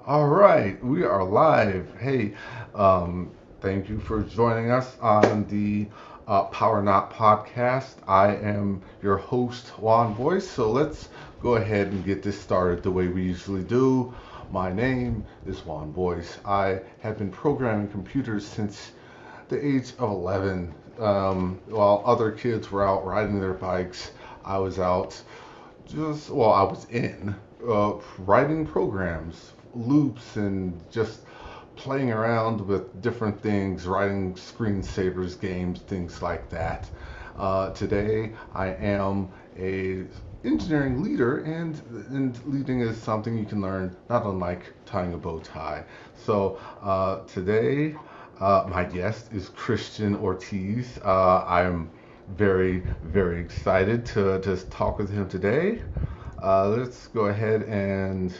All right, we are live. Hey, um, thank you for joining us on the Power Not podcast. I am your host, Juan Boyce. So let's go ahead and get this started the way we usually do. My name is Juan Boyce. I have been programming computers since the age of 11. While other kids were out riding their bikes, I was out I was in writing programs, loops, and just playing around with different things, writing screensavers, games, things like that. Today, I am a engineering leader, and leading is something you can learn not unlike tying a bow tie. So today, my guest is Christian Ortiz. I'm very excited to just talk with him today. Let's go ahead and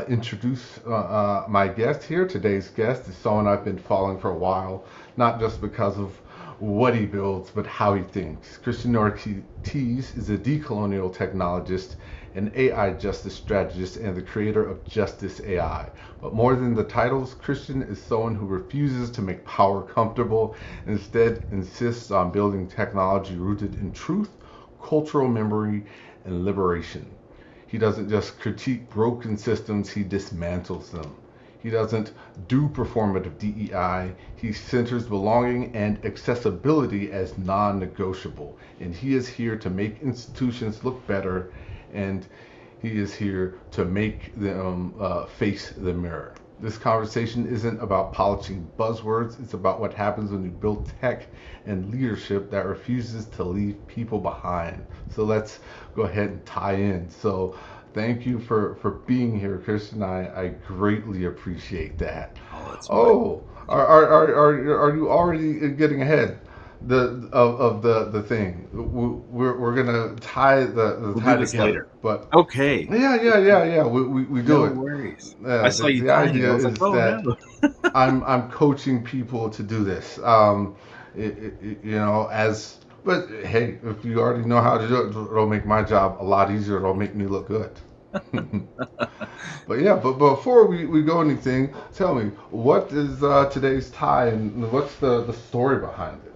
introduce my guest here. Today's guest is someone I've been following for a while, not just because of what he builds, but how he thinks. Christian Ortiz is a decolonial technologist, an AI justice strategist, and the creator of Justice AI. But more than the titles, Christian is someone who refuses to make power comfortable, instead insists on building technology rooted in truth, cultural memory, and liberation. He doesn't just critique broken systems, he dismantles them. He doesn't do performative DEI, he centers belonging and accessibility as non negotiable. And he is here to make institutions look better, and he is here to make them face the mirror. This conversation isn't about polishing buzzwords, it's about what happens when you build tech and leadership that refuses to leave people behind. So let's go ahead and tie in. So thank you for being here, Christian. I greatly appreciate that. Oh, that's my Oh, are you already getting ahead of the thing? We're gonna We'll do tie this together, later. but Okay. yeah. We do No it. worries. I Yeah, saw you the tying. idea I was like, is oh that no. I'm coaching people to do this. As but hey, if you already know how to do it, it'll make my job a lot easier. It'll make me look good. But yeah, but before we go anything, tell me what is today's tie and what's the story behind it?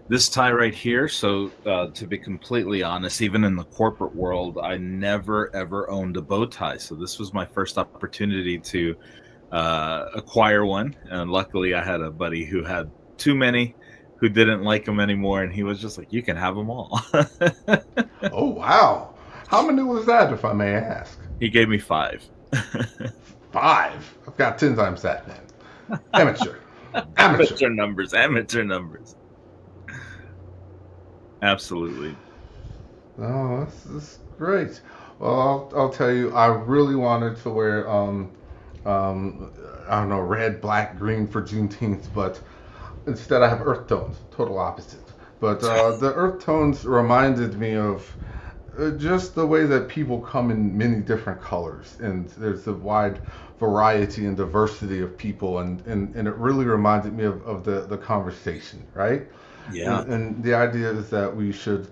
This tie right here. So, to be completely honest, even in the corporate world, I never ever owned a bow tie. So this was my first opportunity to acquire one. And luckily, I had a buddy who had too many, who didn't like them anymore, and he was just like, "You can have them all." Oh wow, how many was that, if I may ask? He gave me five. Five. I've got 10 times that then. Amateur, amateur. Amateur numbers. Amateur numbers. Absolutely. Oh, that's great. Well, I'll tell you, I really wanted to wear I don't know, red, black, green for Juneteenth, but instead I have earth tones, total opposite. But the earth tones reminded me of just the way that people come in many different colors, and there's a wide variety and diversity of people, and it really reminded me of the conversation, right? Yeah. And the idea is that we should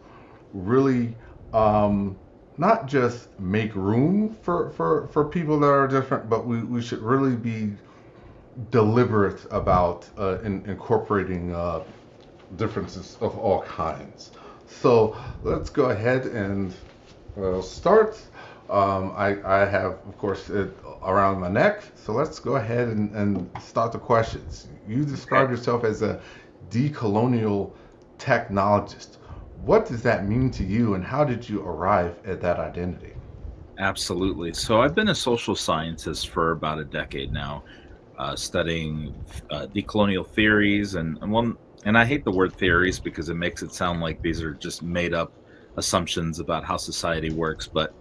really not just make room for people that are different, but we should really be deliberate about incorporating differences of all kinds. So let's go ahead and start. I have, of course, it around my neck. So let's go ahead and start the questions. You describe Okay. yourself as a decolonial technologist. What does that mean to you, and how did you arrive at that identity? Absolutely. So I've been a social scientist for about a decade now, studying decolonial theories, and I hate the word theories because it makes it sound like these are just made up assumptions about how society works. But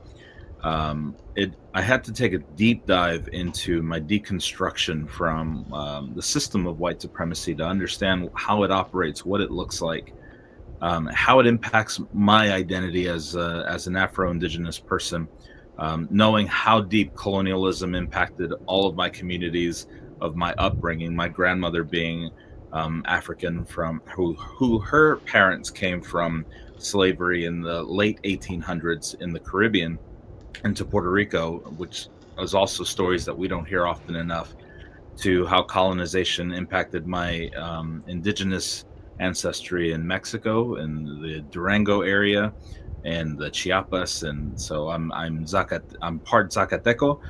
it I had to take a deep dive into my deconstruction from the system of white supremacy to understand how it operates, what it looks like, how it impacts my identity as an Afro-Indigenous person, knowing how deep colonialism impacted all of my communities of my upbringing. My grandmother being African, from who her parents came from slavery in the late 1800s in the Caribbean into Puerto Rico, which there's also stories that we don't hear often enough to how colonization impacted my indigenous ancestry in Mexico, in the Durango area, and the Chiapas, and so I'm part Zacateco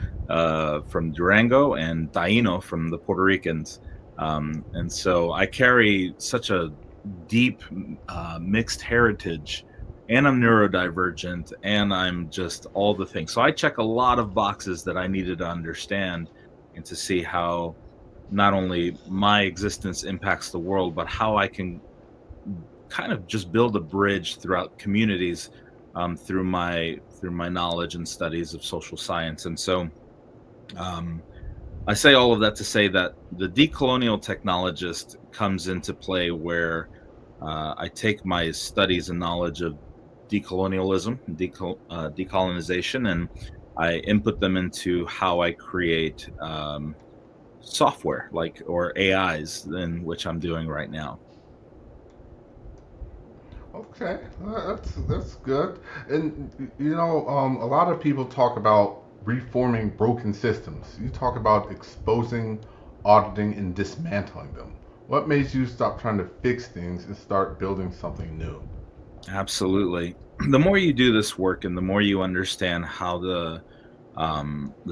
from Durango, and Taino from the Puerto Ricans, and so I carry such a deep mixed heritage, and I'm neurodivergent, and I'm just all the things. So I check a lot of boxes that I needed to understand and to see how not only my existence impacts the world, but how I can kind of just build a bridge throughout communities through my knowledge and studies of social science. And so um, I say all of that to say that the decolonial technologist comes into play where I take my studies and knowledge of decolonialism, decolonization, and I input them into how I create software, like, or AIs, in which I'm doing right now. Okay, that's good. And a lot of people talk about reforming broken systems. You talk about exposing, auditing, and dismantling them. What made you stop trying to fix things and start building something new? Absolutely. The more you do this work and the more you understand how the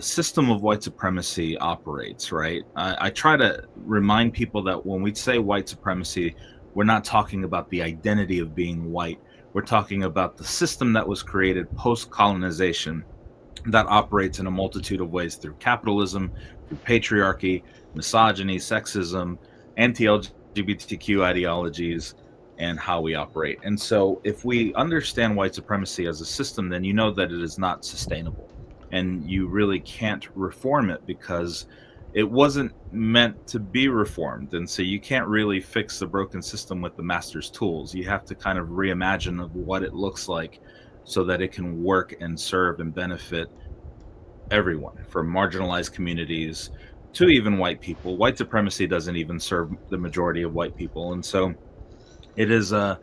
system of white supremacy operates, right? I try to remind people that when we say white supremacy, we're not talking about the identity of being white. We're talking about the system that was created post colonization that operates in a multitude of ways through capitalism, through patriarchy, misogyny, sexism, anti LGBTQ ideologies, and how we operate. And so, if we understand white supremacy as a system, then you know that it is not sustainable. And you really can't reform it because it wasn't meant to be reformed. And so, you can't really fix the broken system with the master's tools. You have to kind of reimagine of what it looks like so that it can work and serve and benefit everyone, from marginalized communities to even white people. White supremacy doesn't even serve the majority of white people. And so it is a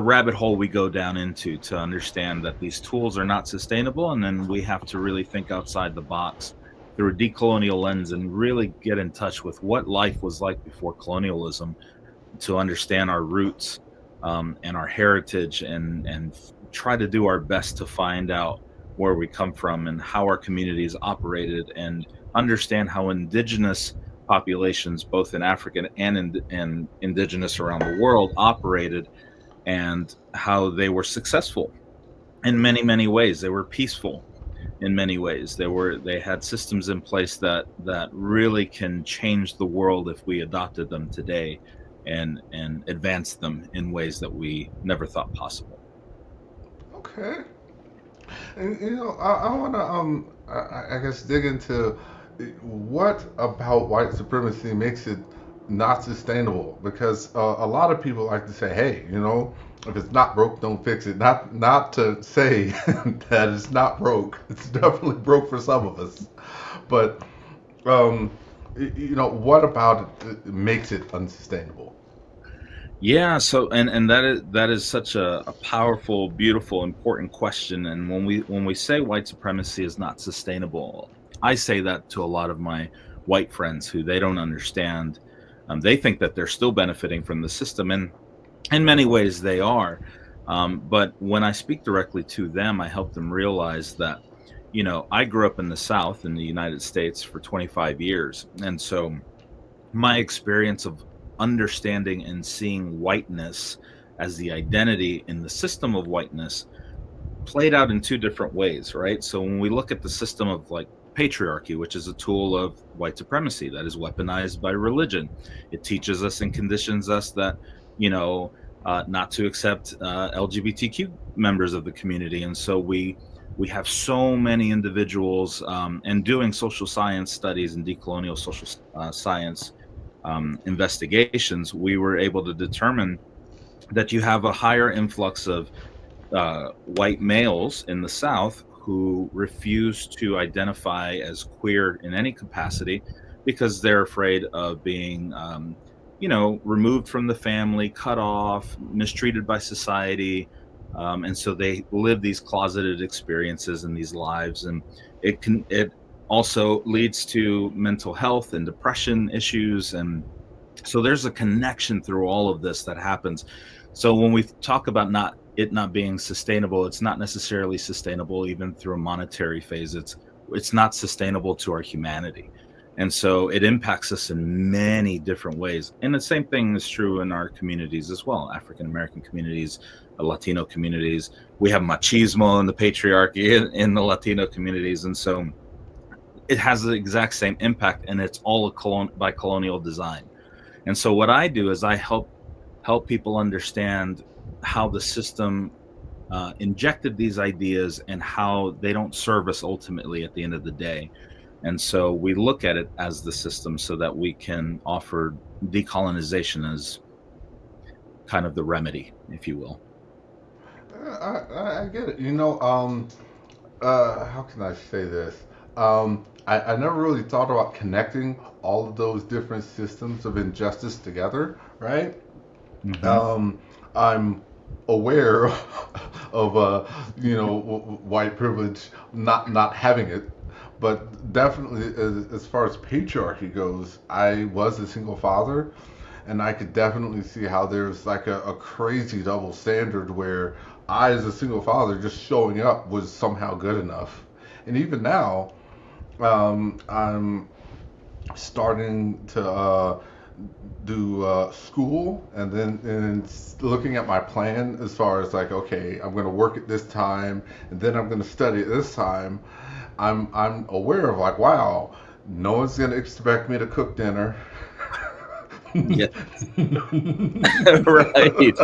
rabbit hole we go down into to understand that these tools are not sustainable, and then we have to really think outside the box through a decolonial lens and really get in touch with what life was like before colonialism, to understand our roots and our heritage, and try to do our best to find out where we come from and how our communities operated, and understand how indigenous populations, both in African and indigenous around the world, operated, and how they were successful in many, many ways. They were peaceful in many ways. They had systems in place that really can change the world if we adopted them today, and advance them in ways that we never thought possible. Okay. And I want to I guess dig into what about white supremacy makes it not sustainable? Because a lot of people like to say, hey, if it's not broke, don't fix it. Not to say that it's not broke. It's definitely broke for some of us. But um, what about it makes it unsustainable? Yeah, so and that is such a powerful, beautiful, important question. And when we say white supremacy is not sustainable, I say that to a lot of my white friends who they don't understand. They think that they're still benefiting from the system, and in many ways they are. But when I speak directly to them, I help them realize that, I grew up in the South in the United States for 25 years, and so my experience of understanding and seeing whiteness as the identity in the system of whiteness played out in two different ways, right? So when we look at the system of, like, patriarchy, which is a tool of white supremacy that is weaponized by religion, it teaches us and conditions us that, not to accept LGBTQ members of the community. And so we have so many individuals, and doing social science studies and decolonial social science investigations, we were able to determine that you have a higher influx of white males in the South who refuse to identify as queer in any capacity because they're afraid of being, removed from the family, cut off, mistreated by society. And so they live these closeted experiences in these lives. And it also leads to mental health and depression issues. And so there's a connection through all of this that happens. So when we talk about not being sustainable, it's not necessarily sustainable even through a monetary phase. It's not sustainable to our humanity. And so it impacts us in many different ways. And the same thing is true in our communities as well, African American communities, Latino communities. We have machismo and the patriarchy in the Latino communities. And so it has the exact same impact, and it's all by colonial design. And so what I do is I help people understand how the system injected these ideas and how they don't serve us ultimately at the end of the day. And so we look at it as the system so that we can offer decolonization as kind of the remedy, if you will. I get it. How can I say this? I never really thought about connecting all of those different systems of injustice together, right? Mm-hmm. I'm aware of white privilege not having it, but definitely as far as patriarchy goes, I was a single father, and I could definitely see how there's like a crazy double standard where I, as a single father, just showing up was somehow good enough. And even now, I'm starting to do school, and then looking at my plan as far as like, okay, I'm going to work at this time, and then I'm going to study at this time. I'm aware of like, wow, no one's going to expect me to cook dinner. Yeah. Right.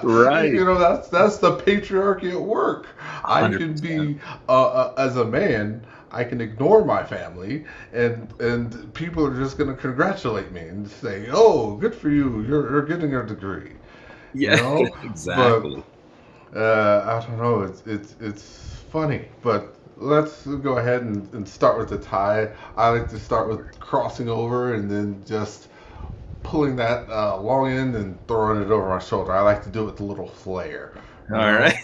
Right. That's the patriarchy at work. I can 100%. be as a man, I can ignore my family, and people are just going to congratulate me and say, "Oh, good for you, you're getting a degree," you Yeah, know. But exactly. I don't know. It's funny, but let's go ahead and start with the tie. I like to start with crossing over and then just pulling that long end and throwing it over my shoulder. I like to do it with a little flair, All you right. know?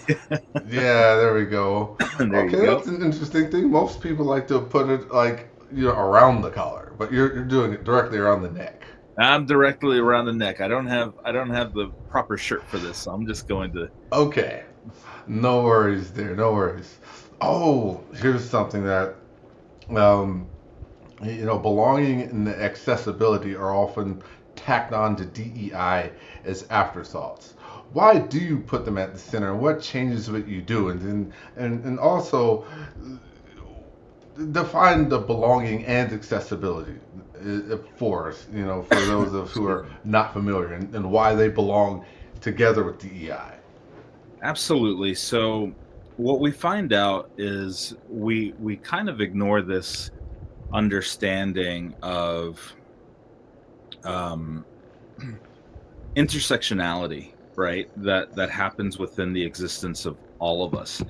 Yeah, there we go. There you Okay, go. that's an interesting thing. Most people like to put it like, around the collar, but you're doing it directly around the neck. I'm directly around the neck. I don't have the proper shirt for this, so I'm just going to. Okay, no worries there, no worries. Oh, here's something that, um, belonging and accessibility are often tacked on to DEI as afterthoughts. Why do you put them at the center, and what changes what you do? And also define the belonging and accessibility for us, for those of us who are Absolutely. not familiar, and why they belong together with DEI. Absolutely. So what we find out is we kind of ignore this understanding of um, intersectionality, right? That happens within the existence of all of us.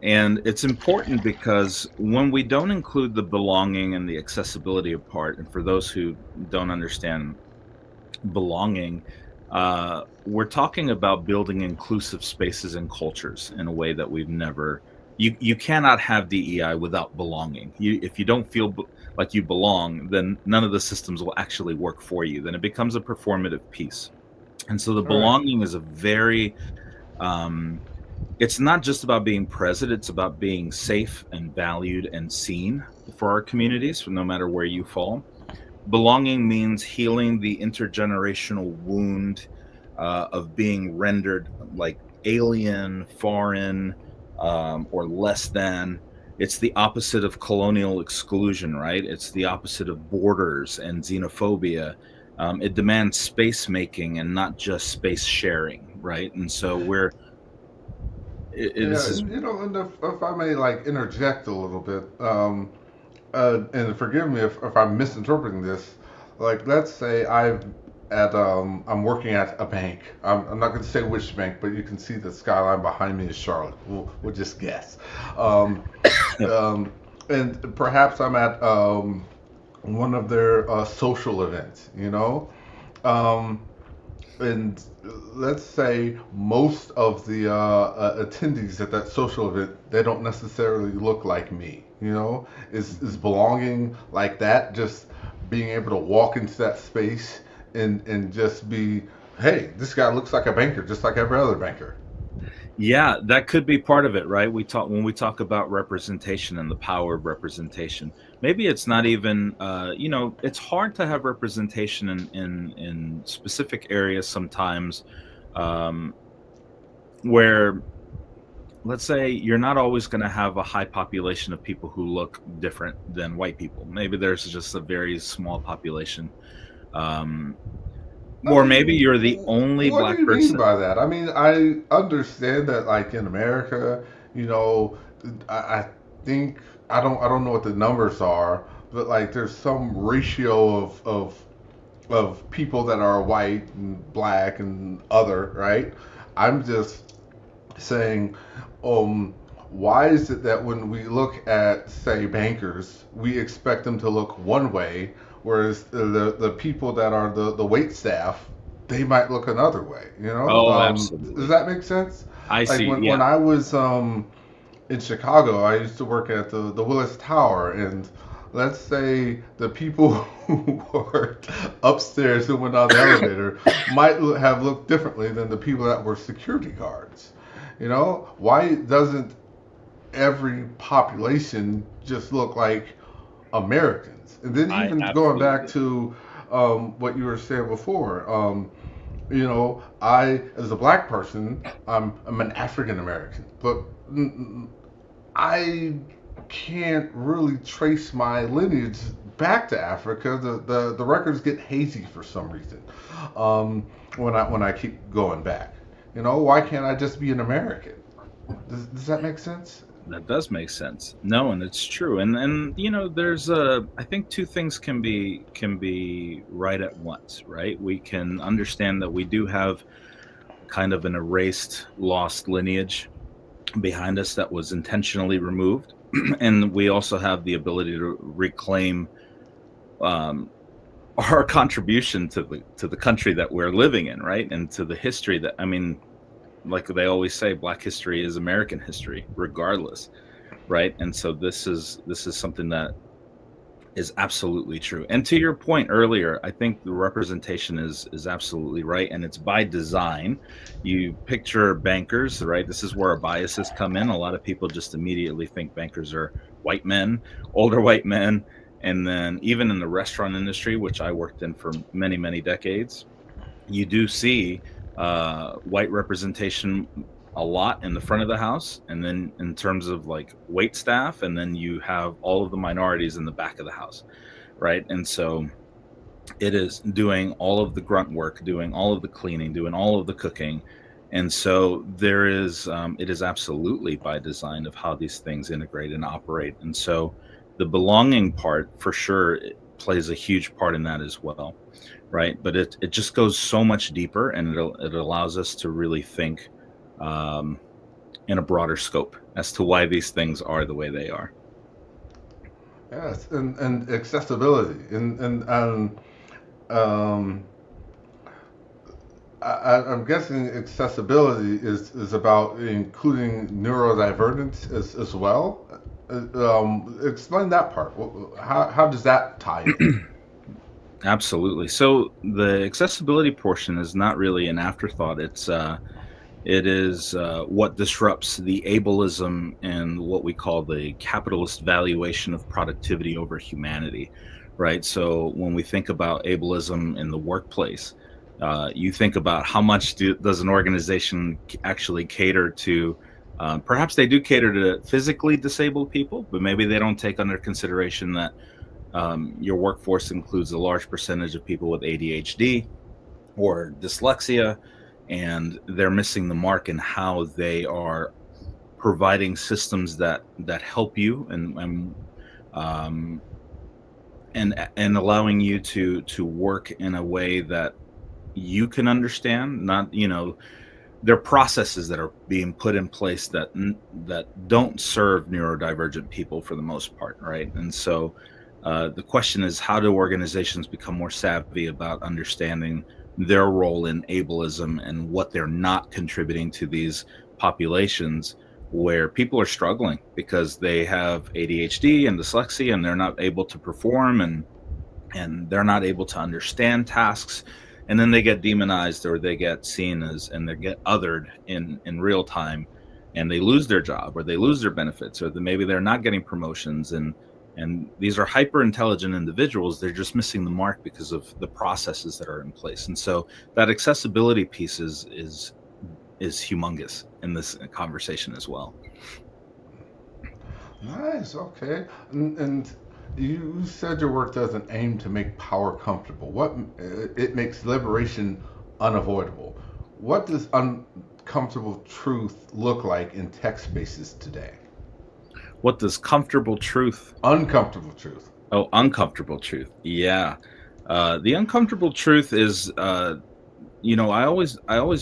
And it's important because when we don't include the belonging and the accessibility part, and for those who don't understand belonging, we're talking about building inclusive spaces and cultures in a way that we've never. You cannot have DEI without belonging. If you don't feel like you belong, then none of the systems will actually work for you. Then it becomes a performative piece. And so the All right. belonging is a very um, it's not just about being present, it's about being safe and valued and seen for our communities, no matter where you fall. Belonging means healing the intergenerational wound of being rendered like alien, foreign, or less than. It's the opposite of colonial exclusion, right? It's the opposite of borders and xenophobia. It demands space making and not just space sharing, right? And so Yeah, this is and if I may like interject a little bit, and forgive me if I'm misinterpreting this. Like, let's say I'm working at a bank. I'm not going to say which bank, but you can see the skyline behind me is Charlotte. We'll just guess. Um, um, and perhaps I'm at one of their social events. Um, and let's say most of the attendees at that social event, they don't necessarily look like me. You know, is belonging like that, just being able to walk into that space and just be, hey, this guy looks like a banker, just like every other banker. Yeah, that could be part of it, right? When we talk about representation and the power of representation. Maybe it's not even, it's hard to have representation in specific areas sometimes, um, where, let's say, you're not always going to have a high population of people who look different than white people. Maybe there's just a very small population, um, I or maybe mean, you're the only what do black you mean person. by that? I mean, I understand that, like in America, you know, I think I don't know what the numbers are, but like there's some ratio of people that are white and black and other, right? I'm just saying, um, why is it that when we look at, say, bankers, we expect them to look one way, whereas the people that are the wait staff, they might look another way, you know? Oh, Does absolutely. that make sense? I Like see. when Yeah. I was in Chicago, I used to work at the Willis Tower, and let's say the people who worked upstairs who went on the elevator might have looked differently than the people that were security guards. You know, why doesn't every population just look like Americans? And then I even going back absolutely. to what you were saying before, you know, I as a black person, I'm an African American, but I can't really trace my lineage back to Africa. The records get hazy for some reason. When I keep going back, you know, why can't I just be an American? Does that make sense? That does make sense. No, and it's true. And there's I think two things can be right at once, right? We can understand that we do have kind of an erased, lost lineage behind us that was intentionally removed. And we also have the ability to reclaim, um, our contribution to the country that we're living in, right? And to the history that, I mean, like they always say, Black history is American history, regardless, right? And so this is something that is absolutely true. And to your point earlier, I think the representation is absolutely right, and it's by design. You picture bankers, right? This is where our biases come in. A lot of people just immediately think bankers are white men, older white men, and then even in the restaurant industry, which I worked in for many, many decades, you do see white representation a lot in the front of the house, and then in terms of like wait staff, and then you have all of the minorities in the back of the house, right? And so it is doing all of the grunt work, doing all of the cleaning, doing all of the cooking. And so it is absolutely by design of how these things integrate and operate. And so the belonging part, for sure, it plays a huge part in that as well, right? But it just goes so much deeper, and it allows us to really think, um, in a broader scope as to why these things are the way they are. Yes, and accessibility, and um, I'm guessing accessibility is about including neurodivergence as well. Explain that part. How does that tie in? Absolutely. So the accessibility portion is not really an afterthought. It is what disrupts the ableism and what we call the capitalist valuation of productivity over humanity, right? So when we think about ableism in the workplace, you think about how much does an organization actually cater to. Perhaps they do cater to physically disabled people, but maybe they don't take under consideration that, your workforce includes a large percentage of people with ADHD or dyslexia, and they're missing the mark in how they are providing systems that help you, um, and allowing you to work in a way that you can understand. Not, there are processes that are being put in place that don't serve neurodivergent people for the most part, right? And so the question is, how do organizations become more savvy about understanding their role in ableism and what they're not contributing to these populations, where people are struggling because they have ADHD and dyslexia and they're not able to perform, and they're not able to understand tasks, and then they get demonized, or they get seen as, and they get othered in real time, and they lose their job, or they lose their benefits, or maybe they're not getting promotions, and these are hyper intelligent individuals. They're just missing the mark because of the processes that are in place. And so that accessibility piece is humongous in this conversation as well. Nice. Okay. And you said your work doesn't aim to make power comfortable. What it makes liberation unavoidable. What does uncomfortable truth look like in tech spaces today? What does comfortable truth? Uncomfortable truth. Oh, uncomfortable truth. Yeah. The uncomfortable truth is, I always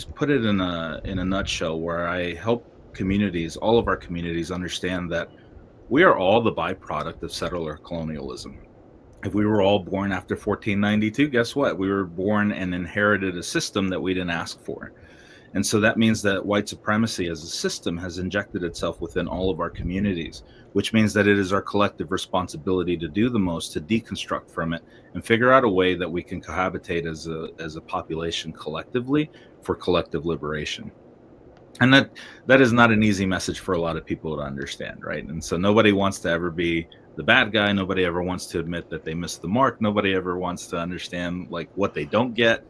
put it in a nutshell, where I help communities, all of our communities, understand that we are all the byproduct of settler colonialism. If we were all born after 1492, guess what? We were born and inherited a system that we didn't ask for. And so that means that white supremacy as a system has injected itself within all of our communities, which means that it is our collective responsibility to do the most to deconstruct from it and figure out a way that we can cohabitate as a population collectively for collective liberation. And that is not an easy message for a lot of people to understand, right? And so nobody wants to ever be the bad guy. Nobody ever wants to admit that they missed the mark. Nobody ever wants to understand like what they don't get.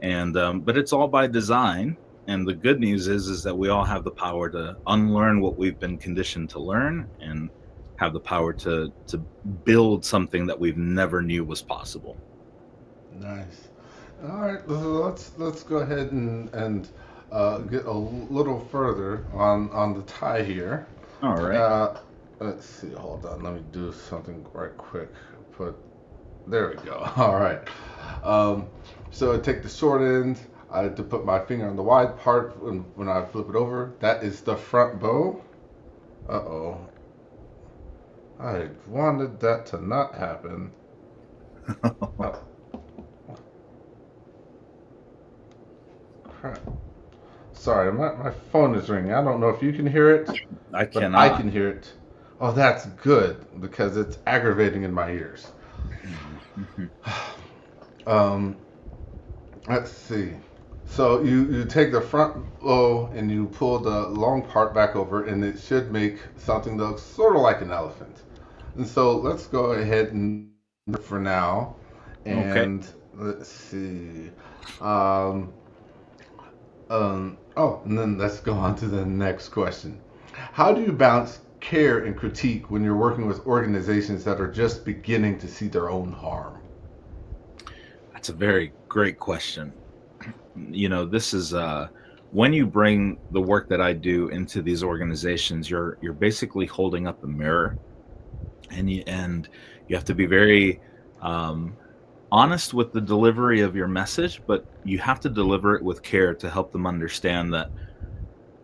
And but it's all by design. And the good news is that we all have the power to unlearn what we've been conditioned to learn, and have the power to build something that we've never knew was possible. Nice. All right. Let's go ahead and get a little further on the tie here. All right. Let's see. Hold on. Let me do something right quick. There we go. All right. So I take the short end. I had to put my finger on the wide part when I flip it over. That is the front bow. Uh-oh. I wanted that to not happen. Oh, crap. Sorry, my phone is ringing. I don't know if you can hear it, I but I cannot. can hear it. Oh, that's good because it's aggravating in my ears. Um, let's see. So you take the front bow and you pull the long part back over, and it should make something that looks sort of like an elephant. And so let's go ahead and for now. Okay. And let's see. Um, and then let's go on to the next question. How do you balance care and critique when you're working with organizations that are just beginning to see their own harm? That's a very great question. This is when you bring the work that I do into these organizations, you're basically holding up a mirror, and you have to be very um, honest with the delivery of your message, but you have to deliver it with care to help them understand that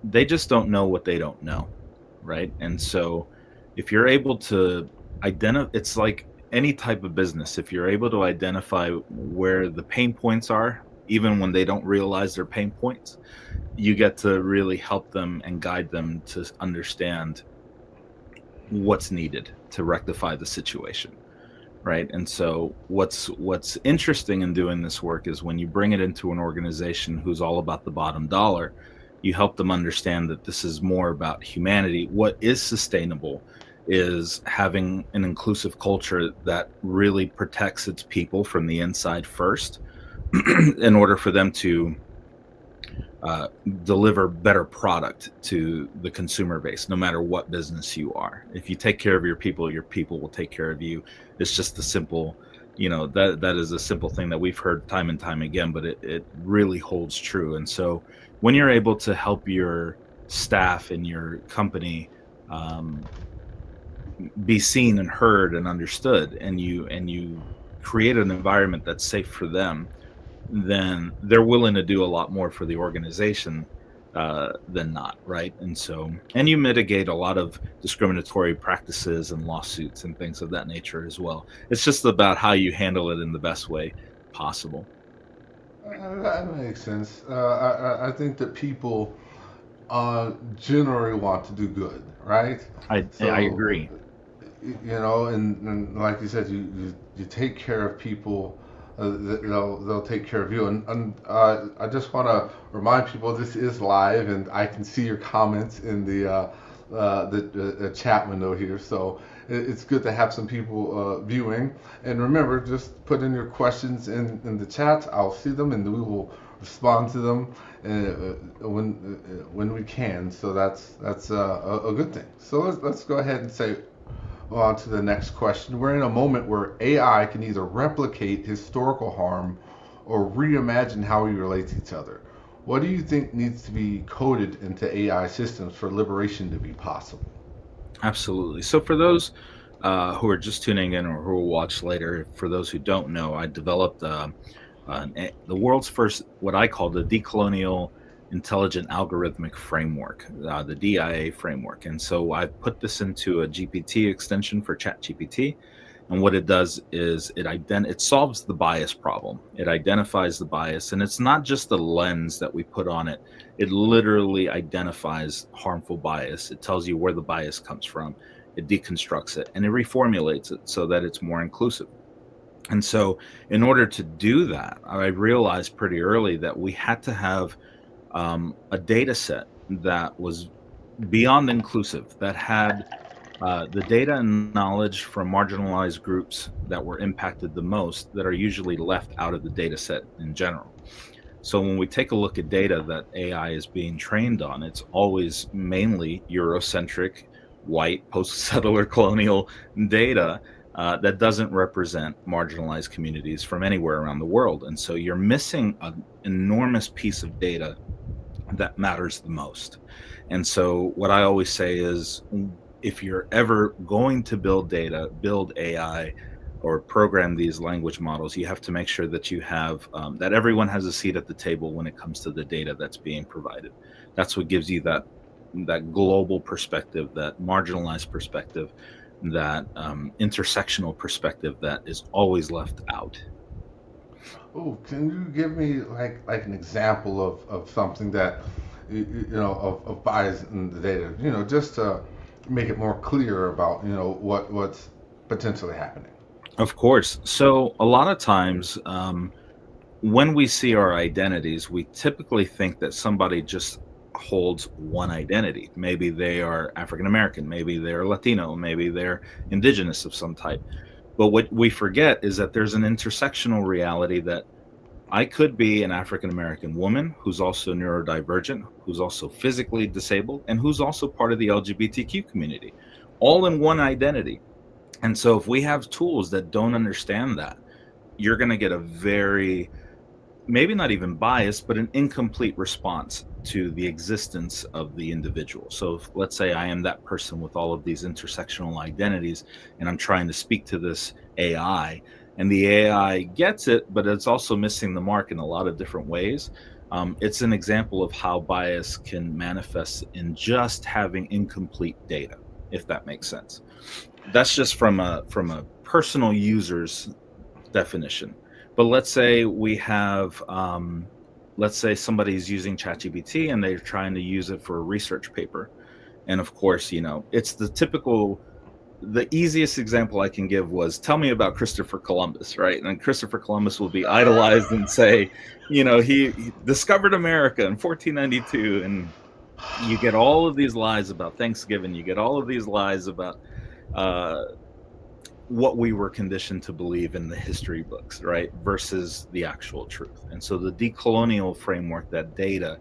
they just don't know what they don't know, right? And so if you're able to identify, it's like any type of business, if you're able to identify where the pain points are, even when they don't realize their pain points, you get to really help them and guide them to understand what's needed to rectify the situation, right? And so what's interesting in doing this work is when you bring it into an organization who's all about the bottom dollar, you help them understand that this is more about humanity. What is sustainable is having an inclusive culture that really protects its people from the inside first, in order for them to deliver better product to the consumer base, no matter what business you are. If you take care of your people will take care of you. It's just the simple, that is a simple thing that we've heard time and time again, but it really holds true. And so when you're able to help your staff and your company um, be seen and heard and understood, and you create an environment that's safe for them, then they're willing to do a lot more for the organization than not, right? And you mitigate a lot of discriminatory practices and lawsuits and things of that nature as well. It's just about how you handle it in the best way possible. That makes sense. I think that people generally want to do good, right? I So, agree. and like you said, you take care of people, they'll take care of you. And I just want to remind people this is live, and I can see your comments in the chat window here. So it's good to have some people viewing. And remember, just put in your questions in the chat. I'll see them, and we will respond to them when we can. So that's a good thing. So let's go ahead and say on to the next question. We're in a moment where AI can either replicate historical harm or reimagine how we relate to each other. What do you think needs to be coded into AI systems for liberation to be possible? Absolutely. So for those who are just tuning in or who will watch later, for those who don't know, I developed the world's first, what I call the Decolonial Intelligent Algorithmic Framework, the DIA framework. And so I put this into a GPT extension for ChatGPT. And what it does is it solves the bias problem. It identifies the bias, and it's not just the lens that we put on it. It literally identifies harmful bias. It tells you where the bias comes from. It deconstructs it and it reformulates it so that it's more inclusive. And so, in order to do that, I realized pretty early that we had to have a data set that was beyond inclusive, that had the data and knowledge from marginalized groups that were impacted the most, that are usually left out of the data set in general. So, when we take a look at data that AI is being trained on, it's always mainly Eurocentric, white, post settler colonial data that doesn't represent marginalized communities from anywhere around the world. And so you're missing an enormous piece of data that matters the most. And so what I always say is, if you're ever going to build data, build AI, or program these language models, you have to make sure that you have that everyone has a seat at the table when it comes to the data that's being provided. That's what gives you that global perspective, that marginalized perspective, that intersectional perspective that is always left out. Oh, can you give me like an example of something that of bias in the data? Just to make it more clear about what's potentially happening. Of course. So a lot of times, when we see our identities, we typically think that somebody just holds one identity. Maybe they are African American, maybe they're Latino, maybe they're indigenous of some type. But what we forget is that there's an intersectional reality, that I could be an African American woman who's also neurodivergent, who's also physically disabled, and who's also part of the LGBTQ community, all in one identity. And so if we have tools that don't understand that, you're going to get a very, maybe not even biased, but an incomplete response to the existence of the individual. So if, let's say I am that person with all of these intersectional identities, and I'm trying to speak to this AI, and the AI gets it, but it's also missing the mark in a lot of different ways. It's an example of how bias can manifest in just having incomplete data, if that makes sense. That's just from a personal user's definition. But let's say we have, let's say somebody's using ChatGPT and they're trying to use it for a research paper. And of course, it's the easiest example I can give was, tell me about Christopher Columbus, right? And Christopher Columbus will be idolized and say, he discovered America in 1492. And you get all of these lies about Thanksgiving. You get all of these lies about uh, what we were conditioned to believe in the history books, right, versus the actual truth. And so the decolonial framework, that data,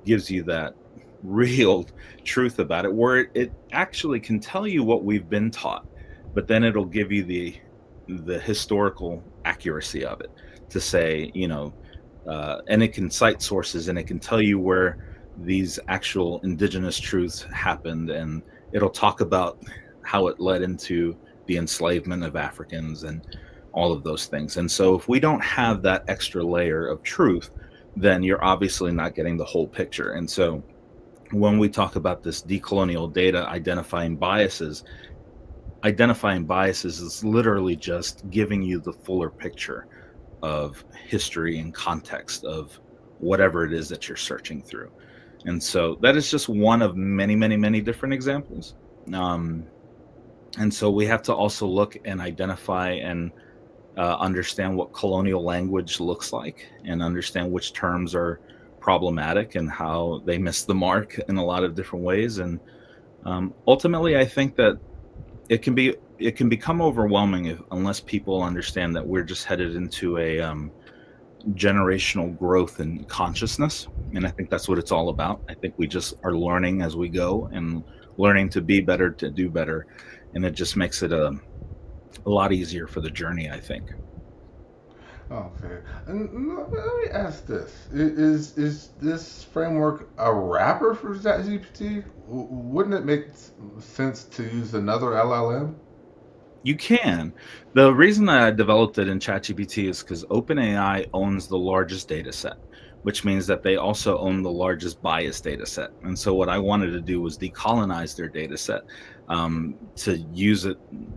gives you that real truth about it, where it actually can tell you what we've been taught, but then it'll give you the historical accuracy of it, to say, and it can cite sources, and it can tell you where these actual indigenous truths happened, and it'll talk about how it led into the enslavement of Africans and all of those things. And so if we don't have that extra layer of truth, then you're obviously not getting the whole picture. And so when we talk about this decolonial data identifying biases is literally just giving you the fuller picture of history and context of whatever it is that you're searching through. And so that is just one of many, many, many different examples. Um, and so we have to also look and identify and understand what colonial language looks like, and understand which terms are problematic and how they miss the mark in a lot of different ways. And ultimately, I think that it can become overwhelming unless people understand that we're just headed into a generational growth in consciousness. And I think that's what it's all about. I think we just are learning as we go, and learning to be better, to do better. And it just makes it a lot easier for the journey, I think. Okay. And let me ask this: is this framework a wrapper for ChatGPT? Wouldn't it make sense to use another LLM? You can. The reason that I developed it in ChatGPT is because OpenAI owns the largest data set, which means that they also own the largest bias data set. And so what I wanted to do was decolonize their data set, to use it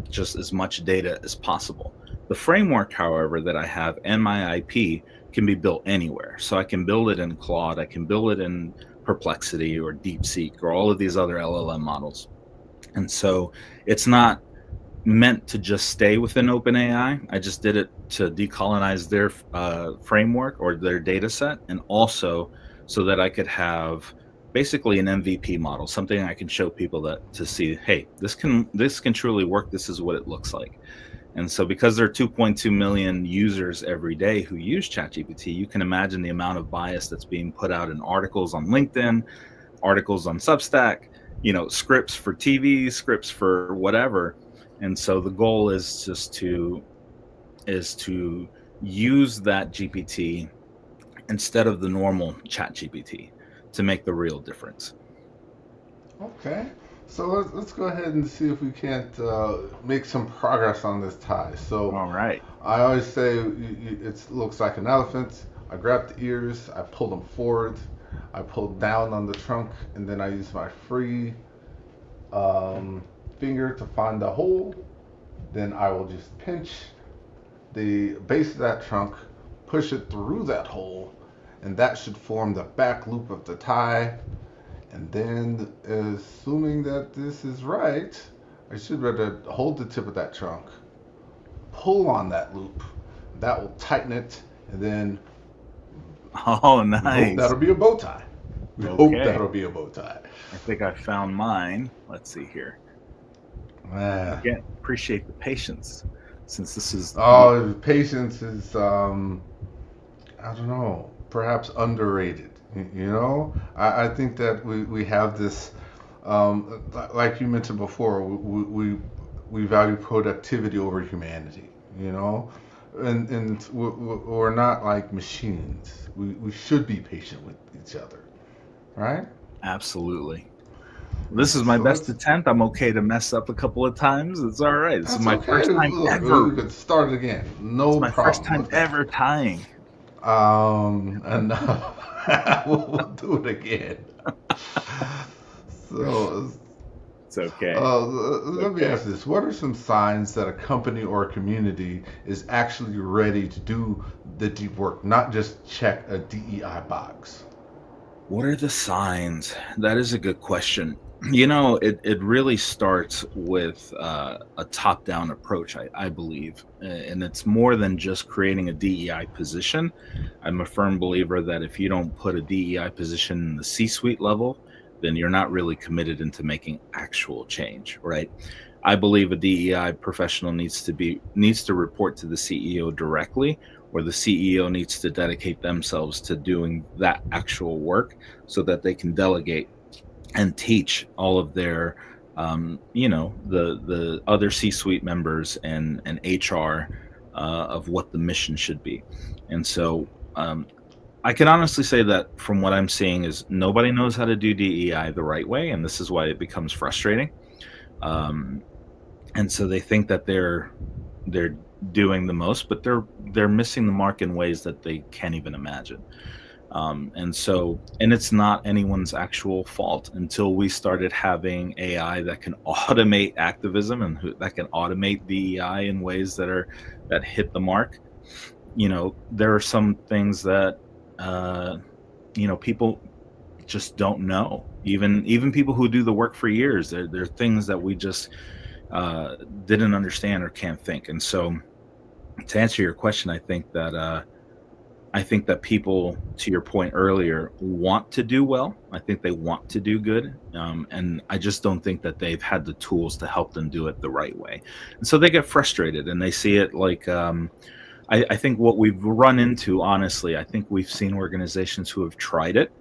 just as much data as possible. The framework, however, that I have and my IP can be built anywhere. So I can build it in Claude, I can build it in Perplexity or DeepSeek or all of these other LLM models. And so it's not meant to just stay within OpenAI. I just did it to decolonize their framework or their data set, and also so that I could have basically an MVP model, something I can show people that to see, hey, this can truly work. This is what it looks like. And so, because there are 2.2 million users every day who use ChatGPT, you can imagine the amount of bias that's being put out in articles on LinkedIn, articles on Substack, scripts for TV, scripts for whatever. And so the goal is just to use that GPT instead of the normal chat GPT to make the real difference. Okay. So let's go ahead and see if we can't make some progress on this tie. So All right. I always say it looks like an elephant. I grab the ears, I pull them forward, I pull down on the trunk, and then I use my free finger to find the hole. Then I will just pinch the base of that trunk, push it through that hole, and that should form the back loop of the tie. And then, assuming that this is right, I should rather hold the tip of that trunk, pull on that loop. That will tighten it, and then Oh, we hope nice. that'll be a bow tie. We hope Okay. that'll be a bow tie. I think I found mine. Let's see here. Man. Again, appreciate the patience, since this is Oh, patience is, I don't know, perhaps underrated. I think that we have this, like you mentioned before, we value productivity over humanity, and we're not like machines. We should be patient with each other, right? absolutely. This is my So best let's. attempt. I'm okay to mess up a couple of times. It's all right. This is That's my okay. first time Look, ever. we could start again. It's No my first problem time with that. ever tying. And we'll do it again. So, It's okay. It's let me okay. ask this: what are some signs that a company or a community is actually ready to do the deep work, not just check a DEI box? What are the signs? That is a good question. It really starts with a top down approach, I believe. And it's more than just creating a DEI position. I'm a firm believer that if you don't put a DEI position in the C suite level, then you're not really committed into making actual change, right? I believe a DEI professional needs to report to the CEO directly, or the CEO needs to dedicate themselves to doing that actual work so that they can delegate and teach all of their the other C-suite members and HR of what the mission should be. And so I can honestly say that from what I'm seeing is nobody knows how to do DEI the right way, and this is why it becomes frustrating. Um, and so they think that they're doing the most, but they're missing the mark in ways that they can't even imagine. And it's not anyone's actual fault until we started having AI that can automate activism, and that can automate DEI in ways that hit the mark. There are some things that people just don't know. Even people who do the work for years, there are things that we just didn't understand or can't think. And so, to answer your question, I think that people, to your point earlier, want to do well. I think they want to do good, and I just don't think that they've had the tools to help them do it the right way. And so they get frustrated, and they see it like I think what we've run into, honestly, I think we've seen organizations who have tried it,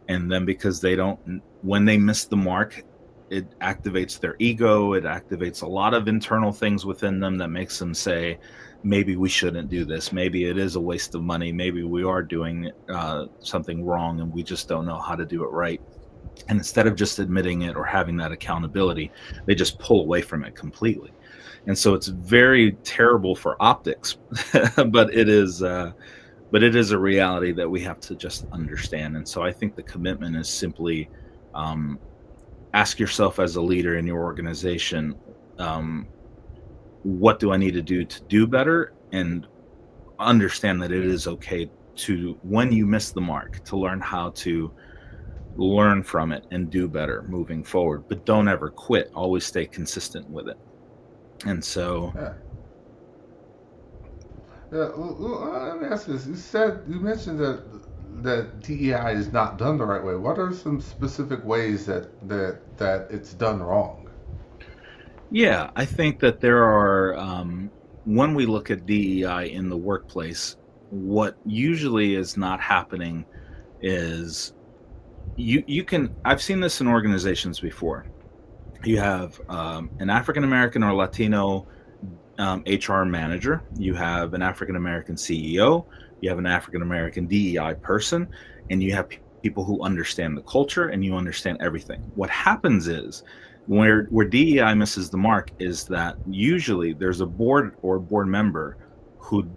and then because they don't, when they miss the mark, it activates their ego. It activates a lot of internal things within them that makes them say, maybe we shouldn't do this. Maybe it is a waste of money. Maybe we are doing something wrong and we just don't know how to do it right. And instead of just admitting it or having that accountability, they just pull away from it completely. And so it's very terrible for optics, but it is a reality that we have to just understand. And so I think the commitment is simply ask yourself as a leader in your organization, what do I need to do better? And understand that it is okay to, when you miss the mark, to learn how to learn from it and do better moving forward. But don't ever quit. Always stay consistent with it. And so, Yeah. Yeah, let me ask you this. You mentioned that DEI is not done the right way. What are some specific ways that it's done wrong? yeah, I think that there are, when we look at DEI in the workplace, what usually is not happening is you can, I've seen this in organizations before. You have an African American or Latino HR manager, you have an African American CEO, you have an African American DEI person, and you have people who understand the culture and you understand everything. What happens is where DEI misses the mark is that usually there's a board or board member who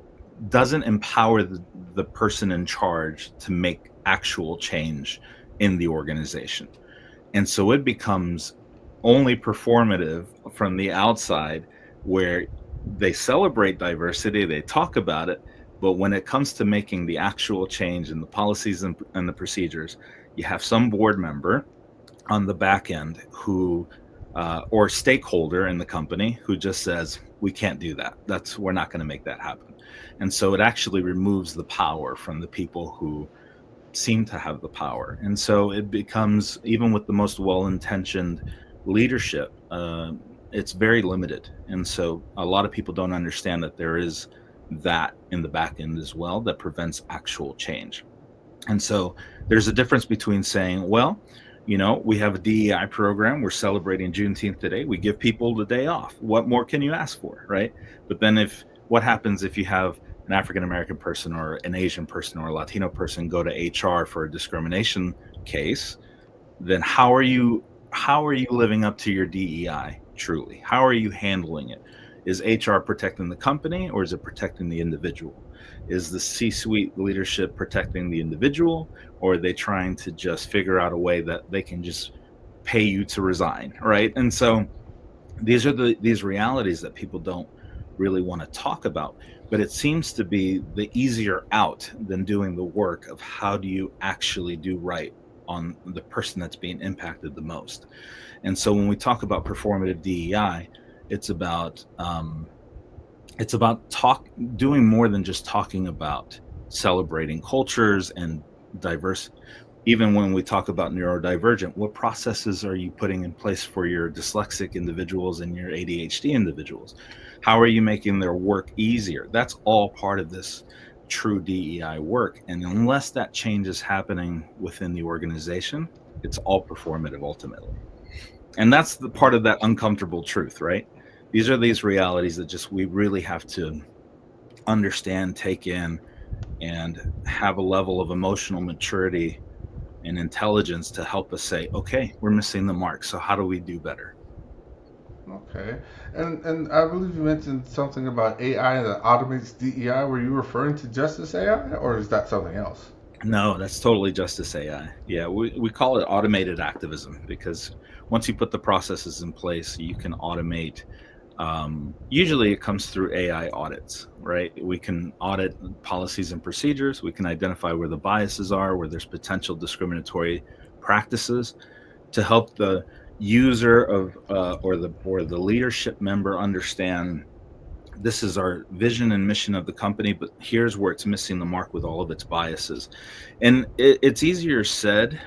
doesn't empower the person in charge to make actual change in the organization. And so it becomes only performative from the outside, where they celebrate diversity, they talk about it, but when it comes to making the actual change in the policies and the procedures, you have some board member on the back end who, or stakeholder in the company who just says, we can't do that. We're not going to make that happen. And so it actually removes the power from the people who seem to have the power. And so it becomes, even with the most well-intentioned leadership, it's very limited. And so a lot of people don't understand that there is that in the back end as well that prevents actual change. And so there's a difference between saying, well, we have a DEI program, we're celebrating Juneteenth today, we give people the day off. What more can you ask for, right? But then what happens if you have an African American person or an Asian person or a Latino person go to HR for a discrimination case? Then how are you living up to your DEI truly? How are you handling it? Is HR protecting the company or is it protecting the individual? Is the C-suite leadership protecting the individual, or are they trying to just figure out a way that they can just pay you to resign, right? And so these are these realities that people don't really want to talk about, but it seems to be the easier out than doing the work of how do you actually do right on the person that's being impacted the most. And so when we talk about performative DEI, it's about doing more than just talking about celebrating cultures and diverse. Even when we talk about neurodivergent, what processes are you putting in place for your dyslexic individuals and your ADHD individuals? How are you making their work easier? That's all part of this true DEI work. And unless that change is happening within the organization, it's all performative ultimately. And that's the part of that uncomfortable truth, right? These are these realities that just we really have to understand, take in, and have a level of emotional maturity and intelligence to help us say, okay, we're missing the mark. So how do we do better? Okay. And I believe you mentioned something about AI that automates DEI. Were you referring to Justice AI, or is that something else? No, that's totally Justice AI. Yeah, we call it automated activism because once you put the processes in place, you can automate. Usually it comes through AI audits, right? We can audit policies and procedures. We can identify where the biases are, where there's potential discriminatory practices to help the user of or the leadership member understand this is our vision and mission of the company, but here's where it's missing the mark with all of its biases. And it's easier said,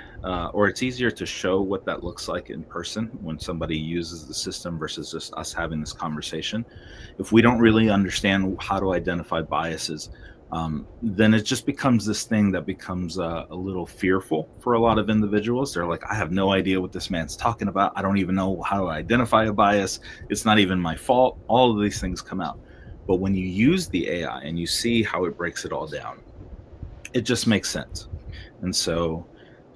or it's easier to show what that looks like in person when somebody uses the system versus just us having this conversation. If we don't really understand how to identify biases, then it just becomes this thing that becomes a little fearful for a lot of individuals. They're like, I have no idea what this man's talking about. I don't even know how to identify a bias. It's not even my fault. All of these things come out. But when you use the AI and you see how it breaks it all down, it just makes sense. And so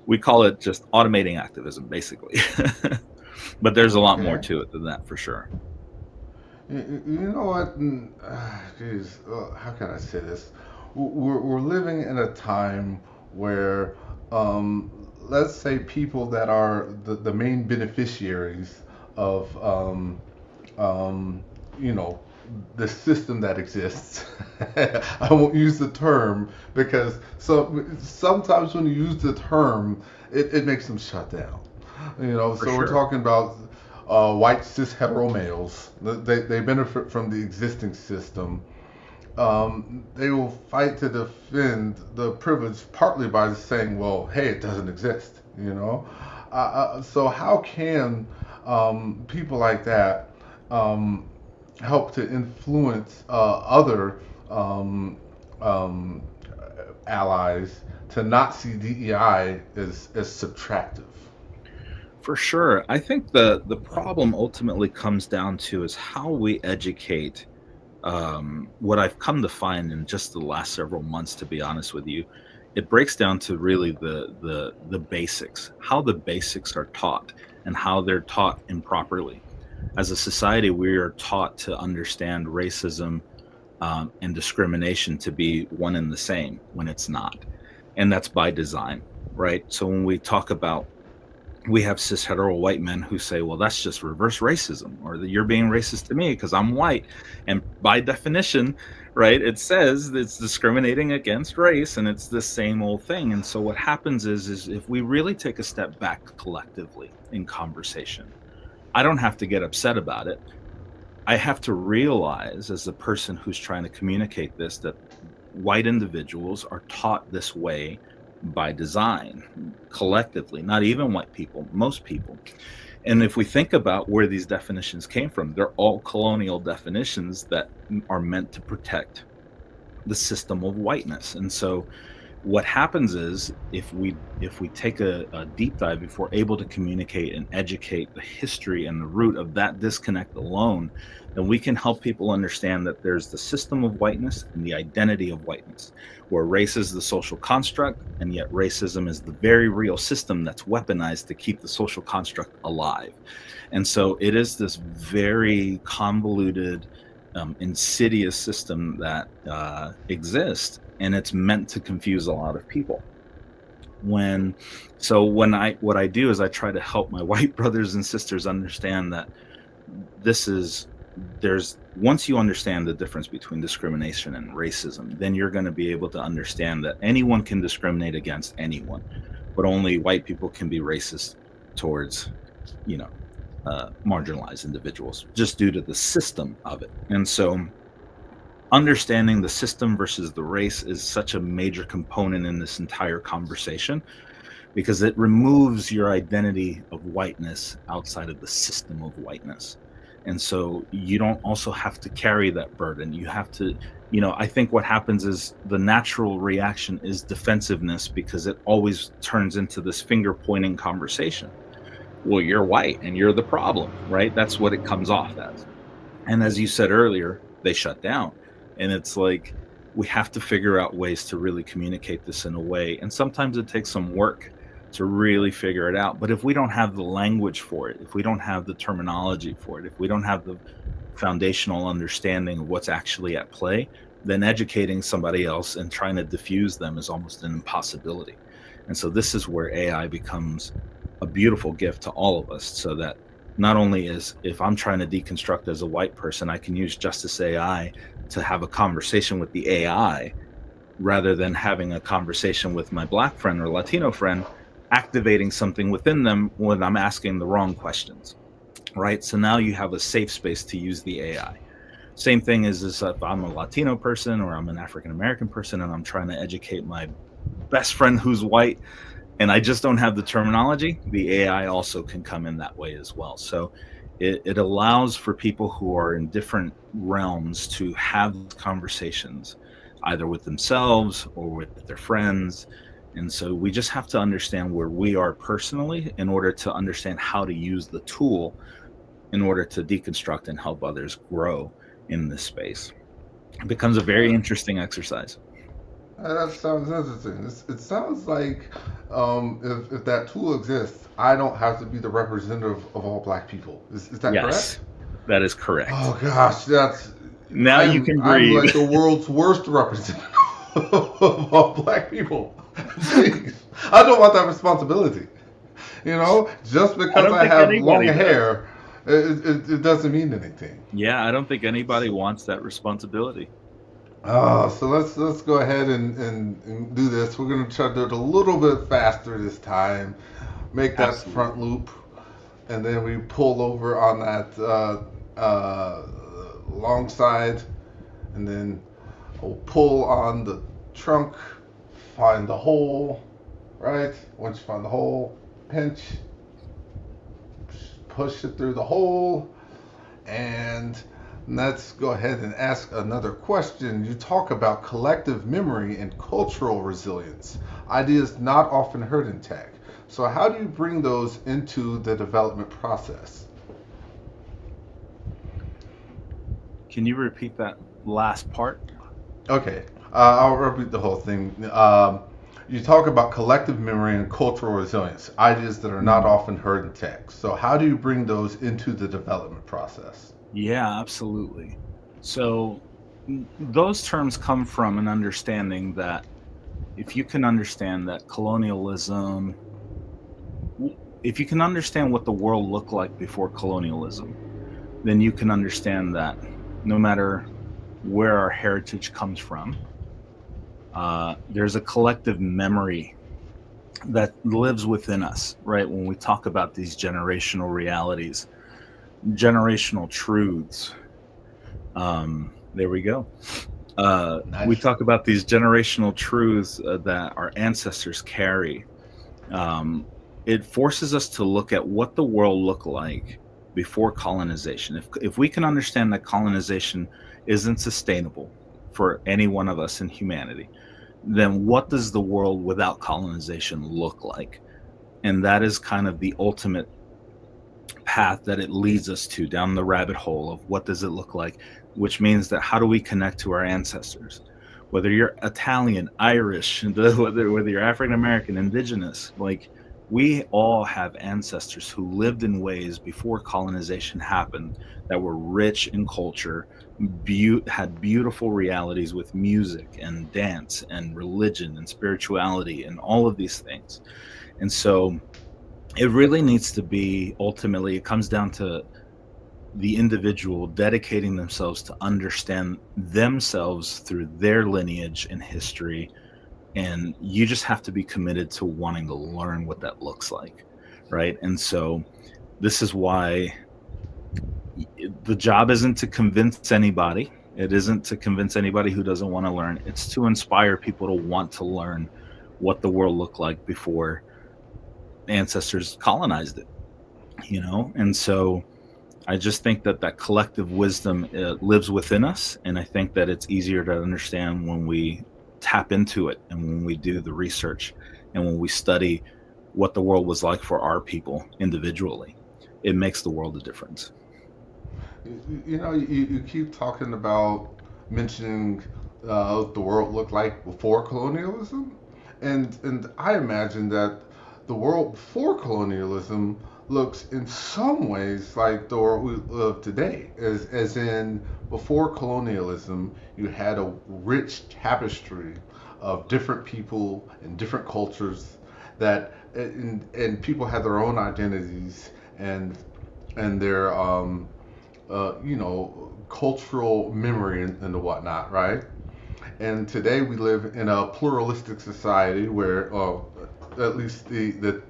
we call it just automating activism, basically. But there's a lot more to it than that, for sure. You know what? Geez, how can I say this? We're living in a time where, let's say, people that are the main beneficiaries of, you know, the system that exists. I won't use the term because sometimes when you use the term, it makes them shut down. You know, For so we're sure. talking about white cis hetero males. They benefit from the existing system. They will fight to defend the privilege partly by saying, well, hey, it doesn't exist, you know? So how can people like that um, help to influence other um, um, allies to not see DEI as subtractive? For sure. I think the problem ultimately comes down to is how we educate. What I've come to find in just the last several months, to be honest with you, it breaks down to really the basics, how the basics are taught and how they're taught improperly. As a society, we are taught to understand racism and discrimination to be one and the same when it's not, and that's by design, right? So when we talk about we have cis hetero white men who say, well, that's just reverse racism, or that you're being racist to me because I'm white. And by definition, right, it says it's discriminating against race, and it's the same old thing. And so what happens is if we really take a step back collectively in conversation, I don't have to get upset about it. I have to realize, as a person who's trying to communicate this, that white individuals are taught this way by design, collectively, not even white people, most people. And if we think about where these definitions came from, they're all colonial definitions that are meant to protect the system of whiteness. And so what happens is if we take a deep dive, if we're able to communicate and educate the history and the root of that disconnect alone, then we can help people understand that there's the system of whiteness and the identity of whiteness, where race is the social construct, and yet racism is the very real system that's weaponized to keep the social construct alive. And so it is this very convoluted, insidious system that exists, and it's meant to confuse a lot of people. What I do is I try to help my white brothers and sisters understand that this is there's once you understand the difference between discrimination and racism, then you're going to be able to understand that anyone can discriminate against anyone, but only white people can be racist towards, you know, marginalized individuals just due to the system of it. And so understanding the system versus the race is such a major component in this entire conversation, because it removes your identity of whiteness outside of the system of whiteness. And so you don't also have to carry that burden. You have to, I think what happens is the natural reaction is defensiveness, because it always turns into this finger pointing conversation. Well, you're white and you're the problem, right? That's what it comes off as. And as you said earlier, they shut down. And it's like, we have to figure out ways to really communicate this in a way. And sometimes it takes some work to really figure it out. But if we don't have the language for it, if we don't have the terminology for it, if we don't have the foundational understanding of what's actually at play, then educating somebody else and trying to diffuse them is almost an impossibility. And so this is where AI becomes a beautiful gift to all of us, so that not only is, if I'm trying to deconstruct as a white person, I can use Justice AI to have a conversation with the AI rather than having a conversation with my Black friend or Latino friend. activating something within them when I'm asking the wrong questions, right? So now you have a safe space to use the AI. Same thing is if I'm a Latino person or I'm an African American person and I'm trying to educate my best friend who's white and I just don't have the terminology, the AI also can come in that way as well. So it allows for people who are in different realms to have conversations either with themselves or with their friends. And so we just have to understand where we are personally in order to understand how to use the tool in order to deconstruct and help others grow in this space. It becomes a very Uh, interesting exercise. that sounds interesting. It sounds like if that tool exists, I don't have to be the representative of all black people. Is that correct? Yes, that is correct. Oh gosh, that's Now you can I'm breathe. like the world's worst representative of all black people. Jeez, I don't want that responsibility. Just I because don't I think have long anybody does. hair, it doesn't mean anything. Yeah, I don't think anybody wants that responsibility. So let's go ahead and do this. We're gonna try to do it a little bit faster this time. Make that front Absolutely. loop, and then we pull over on that long side, and then we'll pull on the trunk, find the hole, right? Once you find the hole, pinch, push it through the hole, and let's go ahead and ask another question. You talk about collective memory and cultural resilience, ideas not often heard in tech. So, how do you bring those into the development process? Can you repeat that last part? Okay, I'll repeat the whole thing. You talk about collective memory and cultural resilience, ideas that are not Mm. often heard in tech. So, how do you bring those into the development process? Yeah, absolutely. So those terms come from an understanding that if you can understand that colonialism, if you can understand what the world looked like before colonialism, then you can understand that no matter where our heritage comes from, there's a collective memory that lives within us, right? When we talk about these generational realities, generational truths, there we go. We Nice. talk about these generational truths that our ancestors carry. Um, it forces us to look at what the world looked like before colonization. If we can understand that colonization isn't sustainable for any one of us in humanity, then what does the world without colonization look like? And that is kind of the ultimate path that it leads us to down the rabbit hole of what does it look like, which means that how do we connect to our ancestors, whether you're Italian, Irish, whether you're African American, indigenous, like we all have ancestors who lived in ways before colonization happened that were rich in culture, had beautiful realities with music and dance and religion and spirituality and all of these things. And so it really needs to be, ultimately it comes down to the individual dedicating themselves to understand themselves through their lineage and history, and you just have to be committed to wanting to learn what that looks like, right? And so this is why the job isn't to convince anybody. It isn't to convince anybody who doesn't want to learn. It's to inspire people to want to learn what the world looked like before ancestors colonized it, and so I just think that that collective wisdom lives within us, and I think that it's easier to understand when we tap into it and when we do the research and when we study what the world was like for our people individually. It makes the world a difference. You keep talking about mentioning the world looked like before colonialism, and I imagine that the world before colonialism looks in some ways like the world we live today. As in before colonialism, you had a rich tapestry of different people and different cultures and people had their own identities and their cultural memory and whatnot, right? And today we live in a pluralistic society where at least the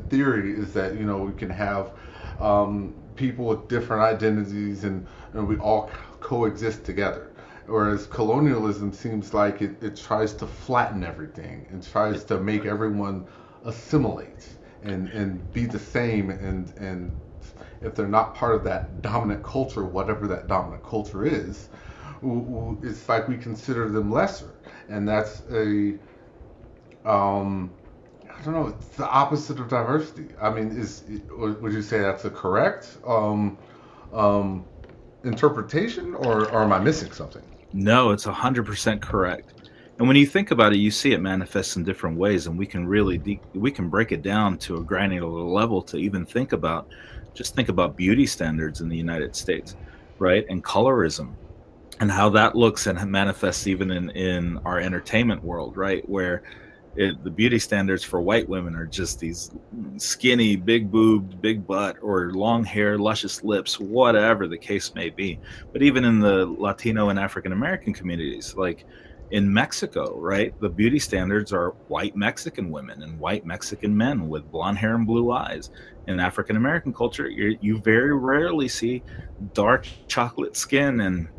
theory is that we can have people with different identities, and we all coexist together. Whereas colonialism seems like it tries to flatten everything and tries It, to make everyone assimilate and be the same, and if they're not part of that dominant culture, whatever that dominant culture is, it's like we consider them lesser, and that's a I don't know. It's the opposite of diversity. I mean, would you say that's a correct um, interpretation, or am I missing something? no, it's 100% correct. And when you think about it, you see it manifests in different ways, and we can really we can break it down to a granular level to even think about, just think about beauty standards in the United States, right? And colorism, and how that looks and manifests even in our entertainment world, right? Where the beauty standards for white women are just these skinny, big boobed, big butt, or long hair, luscious lips, whatever the case may be. But even in the Latino and African American communities, like in Mexico, right, the beauty standards are white Mexican women and white Mexican men with blonde hair and blue eyes. In African American culture, you very rarely see dark chocolate skin and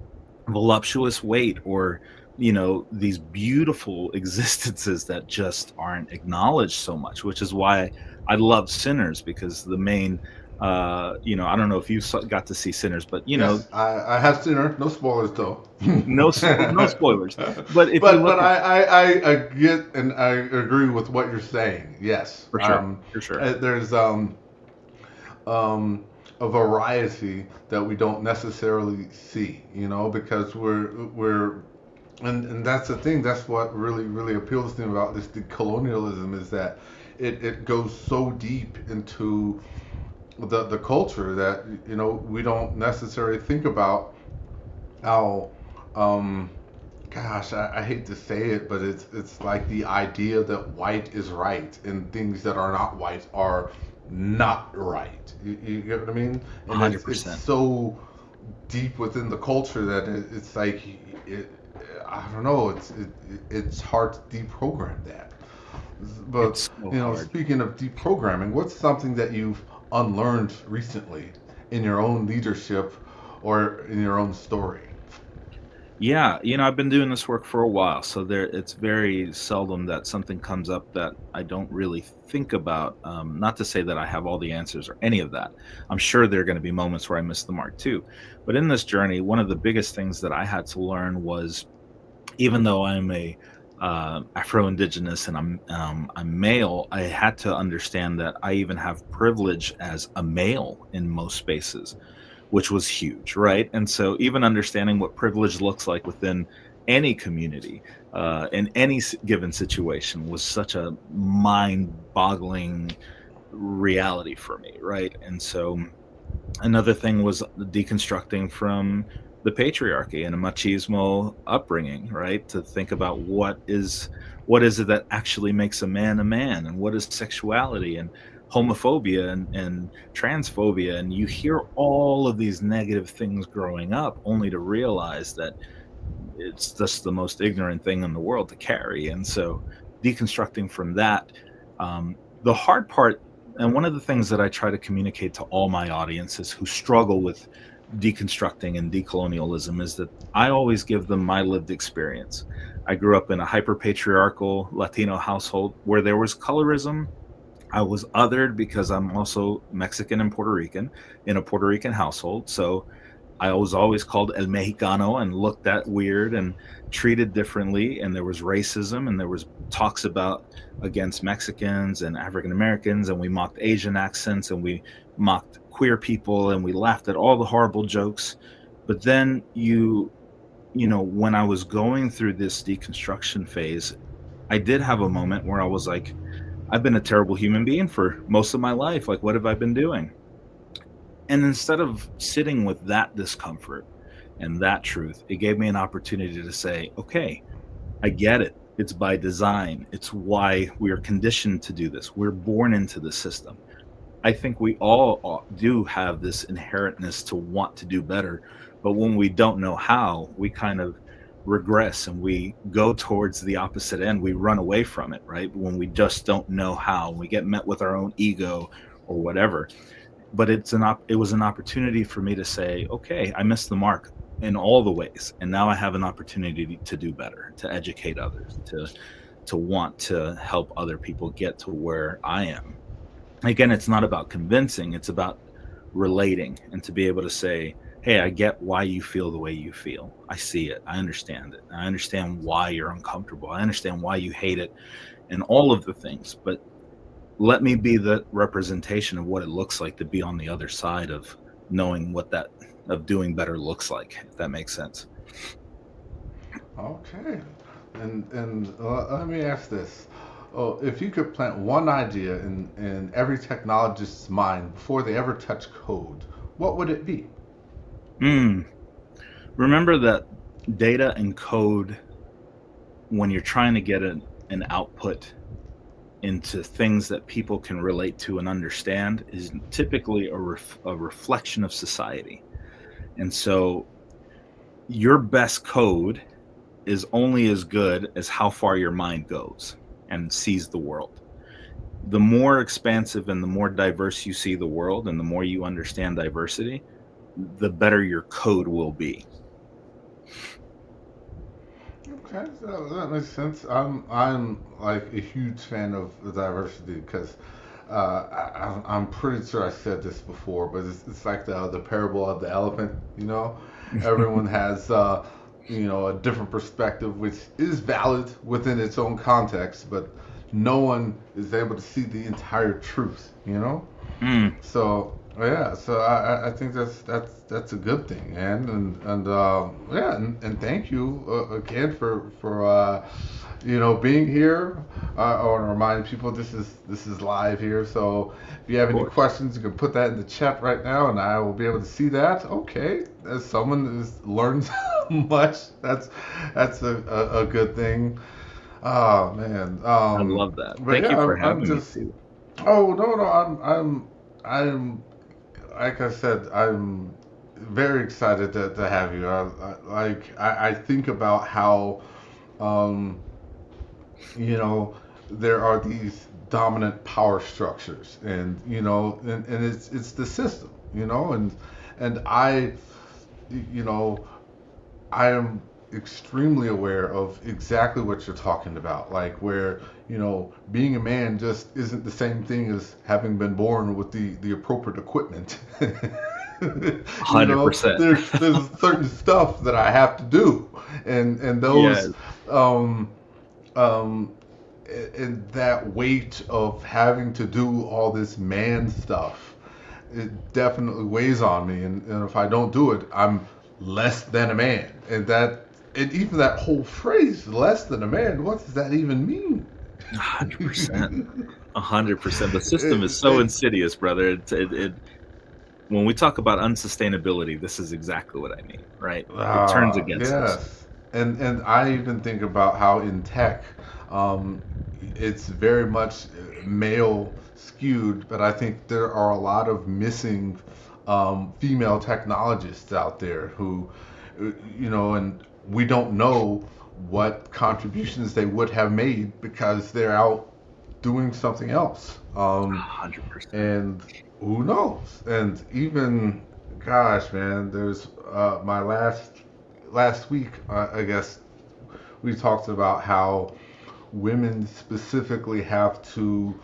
voluptuous weight, or these beautiful existences that just aren't acknowledged so much, which is why I love Sinners, because the main I don't know if you got to see Sinners, but Yes, I have seen her. No spoilers though. no spoilers, but if you But look at, I get and I agree with what you're saying. Yes, for sure, for sure. there's a variety that we don't necessarily see, because we're and that's the thing. That's what really appeals to me about this decolonialism, is that it goes so deep into the culture that we don't necessarily think about how gosh, I hate to say it, but it's like the idea that white is right and things that are not white are not right. You get what I mean? And it's 100%. so deep within the culture that it's like it, I don't know. It's hard to deprogram that. But It's so hard. speaking of deprogramming, what's something that you've unlearned recently in your own leadership or in your own story? Yeah, I've been doing this work for a while, so it's very seldom that something comes up that I don't really think about. Not to say that I have all the answers or any of that. I'm sure there are going to be moments where I miss the mark too. But in this journey, one of the biggest things that I had to learn was, even though I'm a Afro-Indigenous and I'm male, I had to understand that I even have privilege as a male in most spaces, which was huge, right? And so even understanding what privilege looks like within any community, in any given situation, was such a mind-boggling reality for me, right? And so another thing was deconstructing from the patriarchy and a machismo upbringing, right? To think about what is it that actually makes a man, and what is sexuality and homophobia and transphobia. And you hear all of these negative things growing up, only to realize that it's just the most ignorant thing in the world to carry. And so deconstructing from that, the hard part, and one of the things that I try to communicate to all my audiences who struggle with deconstructing and decolonialism, is that I always give them my lived experience. I grew up in a hyper patriarchal Latino household where there was colorism. I was othered because I'm also Mexican and Puerto Rican in a Puerto Rican household. So I was always called El Mexicano and looked at weird and treated differently. And there was racism, and there was talks about against Mexicans and African Americans, and we mocked Asian accents, and we mocked queer people, and we laughed at all the horrible jokes. But then when I was going through this deconstruction phase, I did have a moment where I was like, I've been a terrible human being for most of my life. Like, what have I been doing? And instead of sitting with that discomfort and that truth, it gave me an opportunity to say, okay, I get it. It's by design. It's why we are conditioned to do this. We're born into the system. I think we all do have this inherentness to want to do better, but when we don't know how, we kind of regress and we go towards the opposite end. We run away from it, right? When we just don't know how, we get met with our own ego or whatever. But it was an opportunity for me to say, okay, I missed the mark in all the ways, and now I have an opportunity to do better, to educate others, to want to help other people get to where I am. Again, it's not about convincing, it's about relating, and to be able to say, hey, I get why you feel the way you feel. I see it. I understand it. I understand why you're uncomfortable. I understand why you hate it and all of the things. But let me be the representation of what it looks like to be on the other side of knowing what that of doing better looks like, if that makes sense. Okay. And let me ask this. Oh, if you could plant one idea in every technologist's mind before they ever touch code, what would it be? Mm. Remember that data and code, when you're trying to get an output into things that people can relate to and understand, is typically a reflection of society. And so your best code is only as good as how far your mind goes and sees the world. The more expansive and the more diverse you see the world and the more you understand diversity, the better your code will be. Okay, so that makes sense. I'm like a huge fan of the diversity because I'm pretty sure I said this before, but it's like the parable of the elephant. Everyone has a different perspective, which is valid within its own context, but no one is able to see the entire truth. Mm, So yeah, so I think that's a good thing, and yeah, and thank you again for being here. I want to remind people this is live here, so if you have of any course. questions, you can put that in the chat right now, and I will be able to see that. Okay, as someone who's learned much, that's a good thing. Oh man, I love that. but Thank yeah, you for I'm having me just. too. Oh no, I'm like I said, I'm very excited to have you. I think about how um, you know there are these dominant power structures, and it's the system, and you know I am extremely aware of exactly what you're talking about. Like where, being a man just isn't the same thing as having been born with the appropriate equipment. 100%. There's certain stuff that I have to do, and those Yes. um um and that weight of having to do all this man stuff, it definitely weighs on me, and if I don't do it, I'm less than a man. And even that whole phrase, less than a man, what does that even mean? 100%. 100%. The system is it, so it, insidious, brother. When we talk about unsustainability, this is exactly what I mean, right? It turns against us. yes. And I even think about how in tech, um, it's very much male skewed, but I think there are a lot of missing female technologists out there who, and we don't know what contributions they would have made because they're out doing something else. 100%. And who knows? And even, gosh, man, there's my last week, I guess we talked about how women specifically have to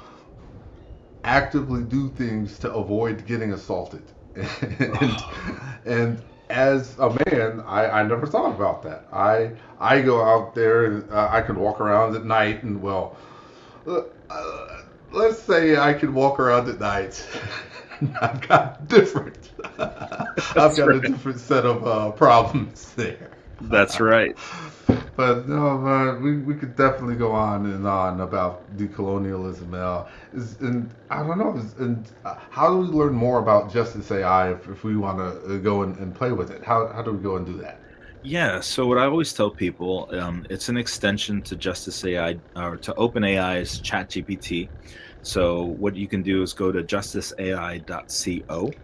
actively do things to avoid getting assaulted. and and as a man, I never thought about that. I go out there and I can walk around at night, and well, uh, let's say I can walk around at night. I've got different. I've That's got a right. different set of problems there. That's right. But no, we could definitely go on and on about decolonialism now. And I don't know, and how do we learn more about Justice AI if we want to go and play with it? How do we go and do that? Yeah. So what I always tell people, it's an extension to Justice AI or to OpenAI's ChatGPT. So what you can do is go to justiceai.co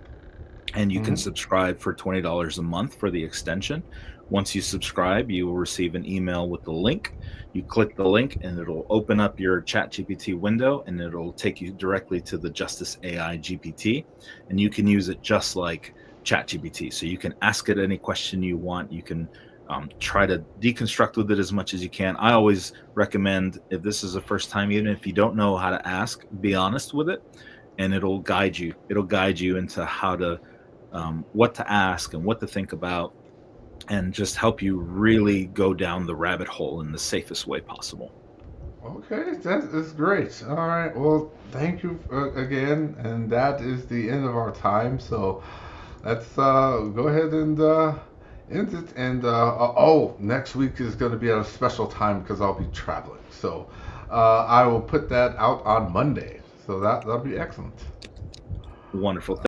and you can Hmm. subscribe for $20 a month for the extension, Once you subscribe, you will receive an email with the link. You click the link and it'll open up your ChatGPT window, and it'll take you directly to the Justice AI GPT, and you can use it just like ChatGPT. So you can ask it any question you want. You can try to deconstruct with it as much as you can. I always recommend, if this is the first time, even if you don't know how to ask, be honest with it, and it'll guide you. It'll guide you into how to what to ask and what to think about, and just help you really go down the rabbit hole in the safest way possible. Okay, that is great. All right. Well, thank you again, and that is the end of our time. So let's go ahead and end it. And oh, next week is going to be at a special time because I'll be traveling. So I will put that out on Monday. So that'll be excellent. Wonderful.